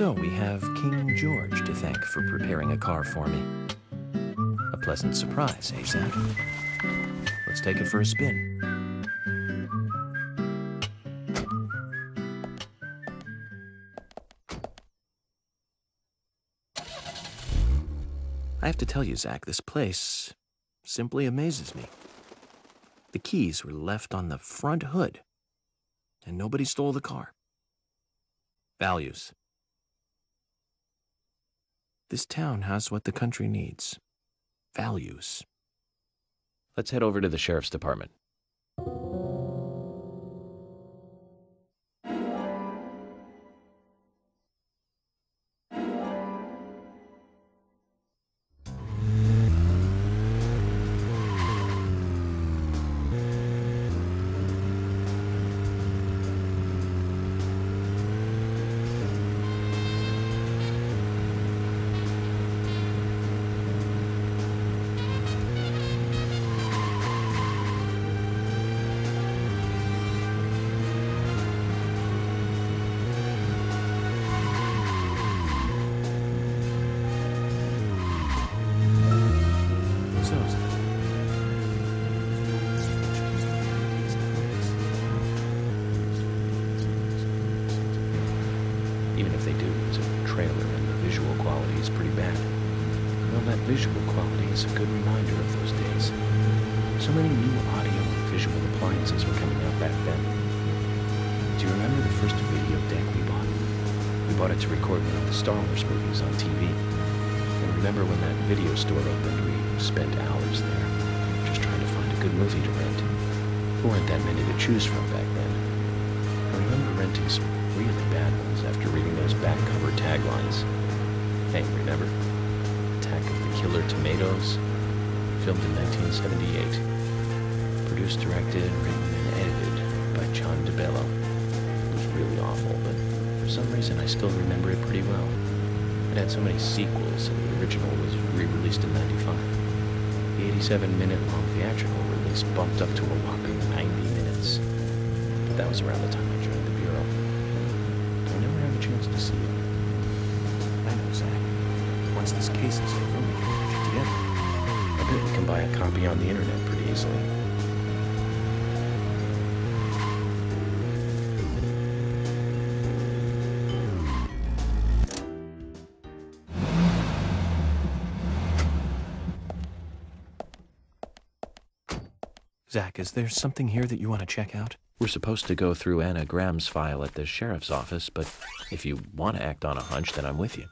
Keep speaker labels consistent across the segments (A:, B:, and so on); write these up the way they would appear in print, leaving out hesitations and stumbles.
A: So we have King George to thank for preparing a car for me. A pleasant surprise, eh, Zach? Let's take it for a spin. I have to tell you, Zach, this place simply amazes me. The keys were left on the front hood, and nobody stole the car. Values. This town has what the country needs. Values. Let's head over to the sheriff's department. Even if they do, it's a trailer and the visual quality is pretty bad. Well, that visual quality is a good reminder of those days. So many new audio and visual appliances were coming out back then. Do you remember the first video deck we bought? We bought it to record one of the Star Wars movies on TV. And remember when that video store opened, we spent hours there, just trying to find a good movie to rent. There weren't that many to choose from back then. I remember renting some really bad ones after reading those back cover taglines. Hey, remember? Attack of the Killer Tomatoes? Filmed in 1978. Produced, directed, written, and edited by John DeBello. It was really awful, but for some reason I still remember it pretty well. It had so many sequels, and the original was re-released in '95. The 87-minute-long theatrical release bumped up to a whopping 90 minutes. But that was around the time I joined the Bureau. I never have a chance to see it. I know, Zach. Once this case is over, we can put it together. I bet we can buy a copy on the internet pretty easily. Zach, is there something here that you want to check out? We're supposed to go through Anna Graham's file at the sheriff's office, but if you want to act on a hunch, then I'm with you.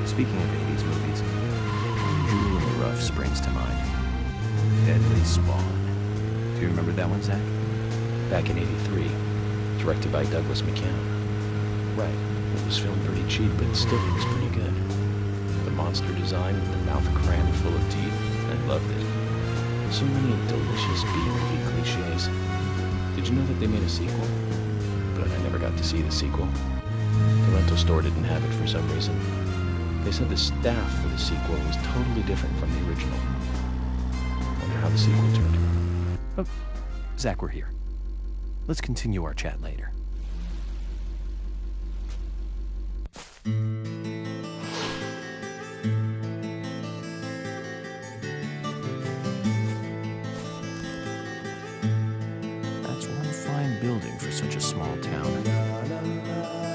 A: Speaking of 80s movies, Jewel in the Rough springs to mind. Deadly Spawn. Do you remember that one, Zach? Back in '83, directed by Douglas McCann. Right, it was filmed pretty cheap, but still it was pretty good. The monster design with the mouth crammed full of teeth, I loved it. So many delicious B-movie cliches. Did you know that they made a sequel? But I never got to see the sequel. The rental store didn't have it for some reason. They said the staff for the sequel was totally different from the original. Wonder how the sequel turned. Oh, Zach, we're here. Let's continue our chat later. That's one fine building for such a small town.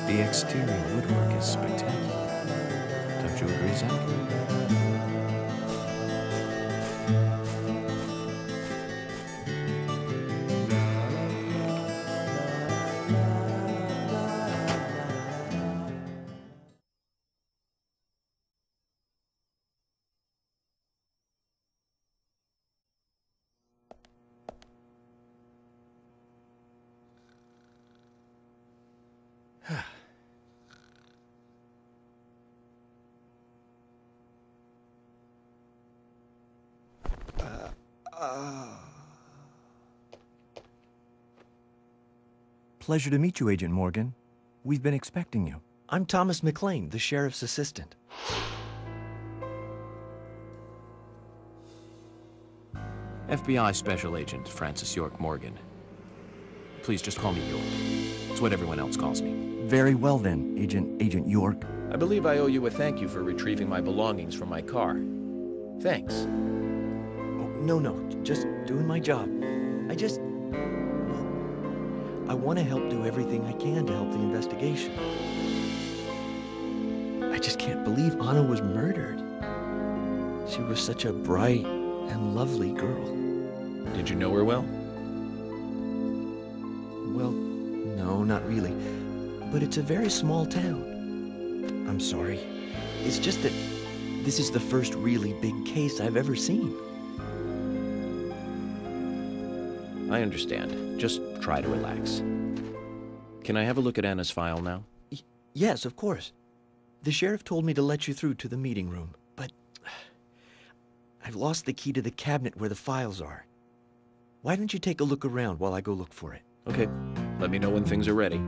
A: The exterior woodwork is spectacular. Don't you agree, Zach?
B: Pleasure to meet you, Agent Morgan. We've been expecting you. I'm Thomas McLean, the sheriff's assistant.
C: FBI Special Agent Francis York Morgan. Please just call me York. It's what everyone else calls me.
B: Very well then, Agent York.
A: I believe I owe you a thank you for retrieving my belongings from my car. Thanks.
B: Oh, no, just doing my job. I want to help do everything I can to help the investigation. I just can't believe Anna was murdered. She was such a bright and lovely girl.
A: Did you know her well?
B: Well, no, not really. But it's a very small town. I'm sorry. It's just that this is the first really big case I've ever seen.
A: I understand. Just try to relax. Can I have a look at Anna's file now?
B: Yes, of course. The sheriff told me to let you through to the meeting room, but I've lost the key to the cabinet where the files are. Why don't you take a look around while I go look for it?
A: Okay. Let me know when things are ready.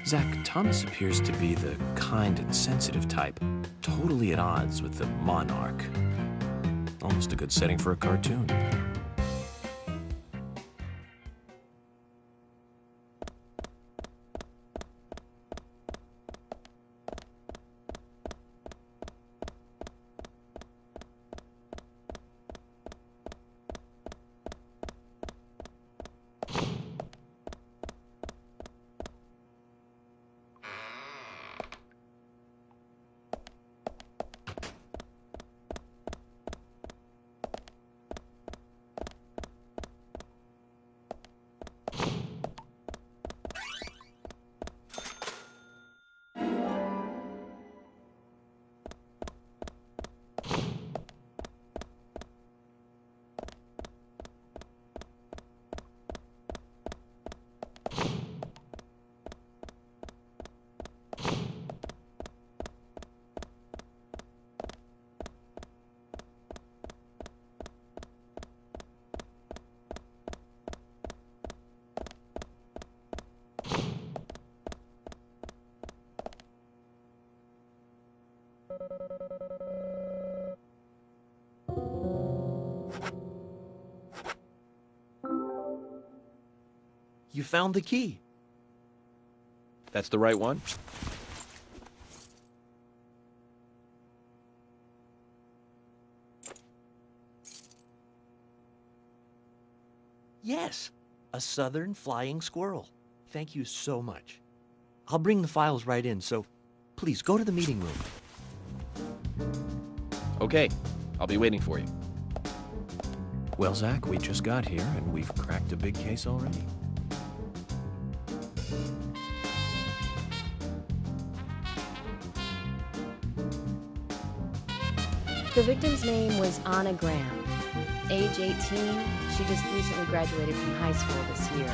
C: Zach, Thomas appears to be the kind and sensitive type, totally at odds with the monarch. Almost a good setting for a cartoon.
B: You found the key.
A: That's the right one?
B: Yes, a southern flying squirrel. Thank you so much. I'll bring the files right in, so please go to the meeting room.
A: Okay, I'll be waiting for you.
C: Well, Zach, we just got here, and we've cracked a big case already.
D: The victim's name was Anna Graham. Age 18, she just recently graduated from high school this year.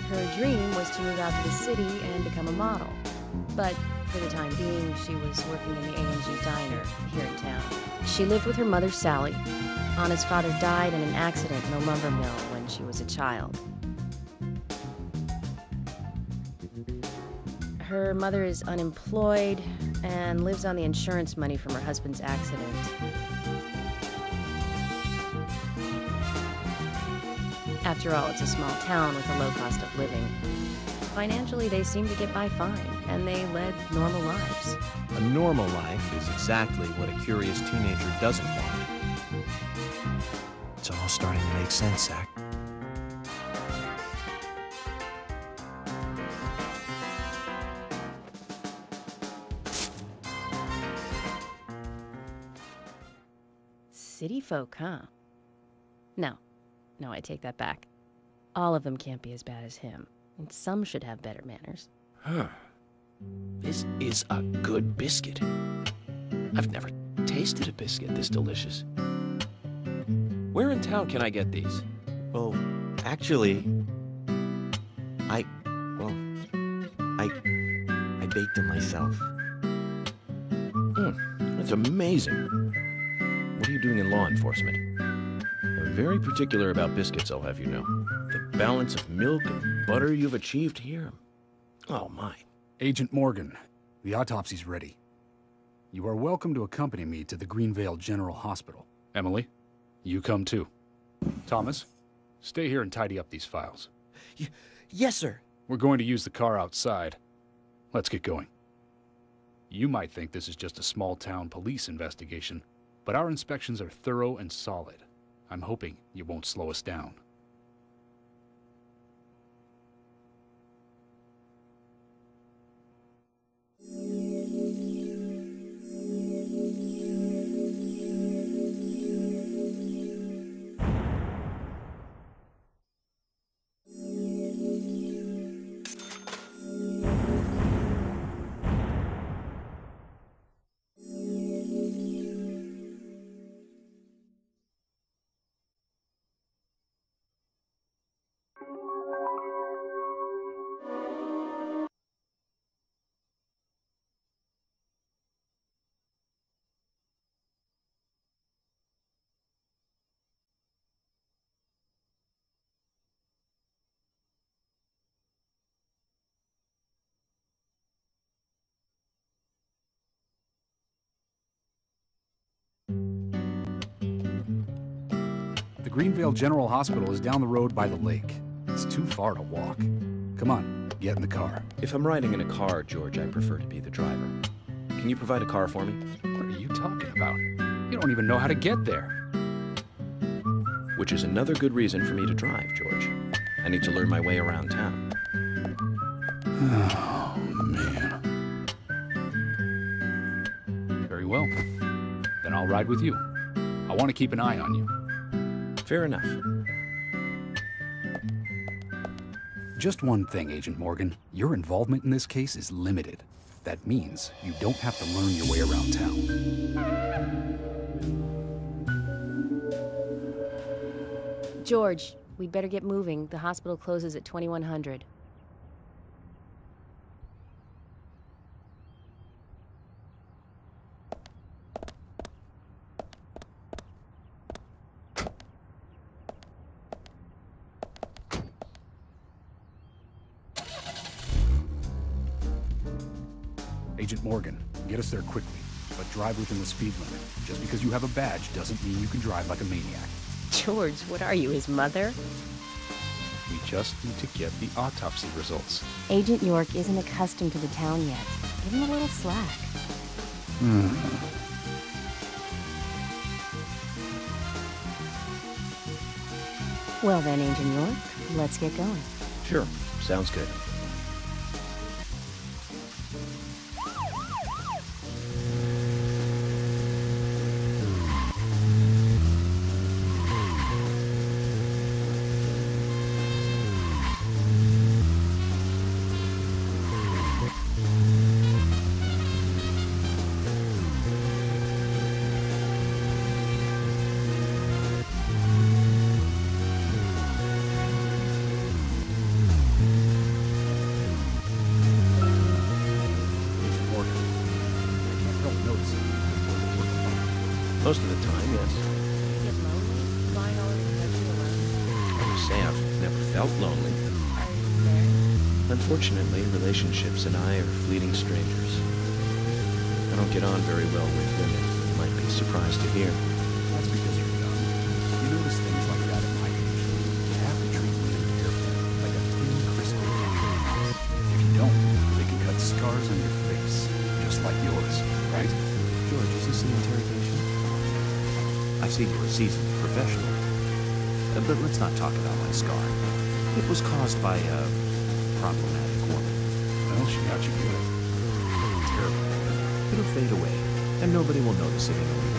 D: Her dream was to move out to the city and become a model. But for the time being, she was working in the A&G diner here in town. She lived with her mother, Sally. Anna's father died in an accident in a lumber mill when she was a child. Her mother is unemployed and lives on the insurance money from her husband's accident. After all, it's a small town with a low cost of living. Financially, they seem to get by fine, and they led normal lives.
C: A normal life is exactly what a curious teenager doesn't want. It's all starting to make sense, Zach.
D: City folk, huh? No, I take that back. All of them can't be as bad as him, and some should have better manners.
A: Huh. This is a good biscuit. I've never tasted a biscuit this delicious. Where in town can I get these?
B: Well, actually, baked them myself.
A: That's amazing. What are you doing in law enforcement? I'm very particular about biscuits, I'll have you know. The balance of milk and butter you've achieved here. Oh, my.
E: Agent Morgan, the autopsy's ready. You are welcome to accompany me to the Greenvale General Hospital. Emily, you come too. Thomas, stay here and tidy up these files.
B: Yes, sir.
E: We're going to use the car outside. Let's get going. You might think this is just a small-town police investigation, but our inspections are thorough and solid. I'm hoping you won't slow us down. The Greenvale General Hospital is down the road by the lake. It's too far to walk. Come on, get in the car.
A: If I'm riding in a car, George, I prefer to be the driver. Can you provide a car for me?
E: What are you talking about? You don't even know how to get there.
A: Which is another good reason for me to drive, George. I need to learn my way around town.
E: Oh, man. Very well. Then I'll ride with you. I want to keep an eye on you.
A: Fair enough.
E: Just one thing, Agent Morgan. Your involvement in this case is limited. That means you don't have to learn your way around town.
D: George, we'd better get moving. The hospital closes at 2100.
E: Agent Morgan, get us there quickly, but drive within the speed limit. Just because you have a badge doesn't mean you can drive like a maniac.
D: George, what are you, his mother?
E: We just need to get the autopsy results.
D: Agent York isn't accustomed to the town yet. Give him a little slack. Well then, Agent York, let's get going.
A: Sure, sounds good. Most of the time, yes.
D: Get lonely? Flying all over the country alone?
A: I would say I've never felt lonely.
D: Are you married?
A: Unfortunately, relationships and I are fleeting strangers. I don't get on very well with women, you might be surprised to hear.
E: That's because you're young. You notice things like that at my age. You have to treat women carefully, like a thin, crispy candy. If you don't, they can cut scars on your face, just like yours, right?
C: George, is this an interrogation? I see you're a seasoned professional. But let's not talk about my scar. It was caused by a problematic woman.
E: Well, she got you good. Terrible.
C: It'll fade away, and nobody will notice it anyway.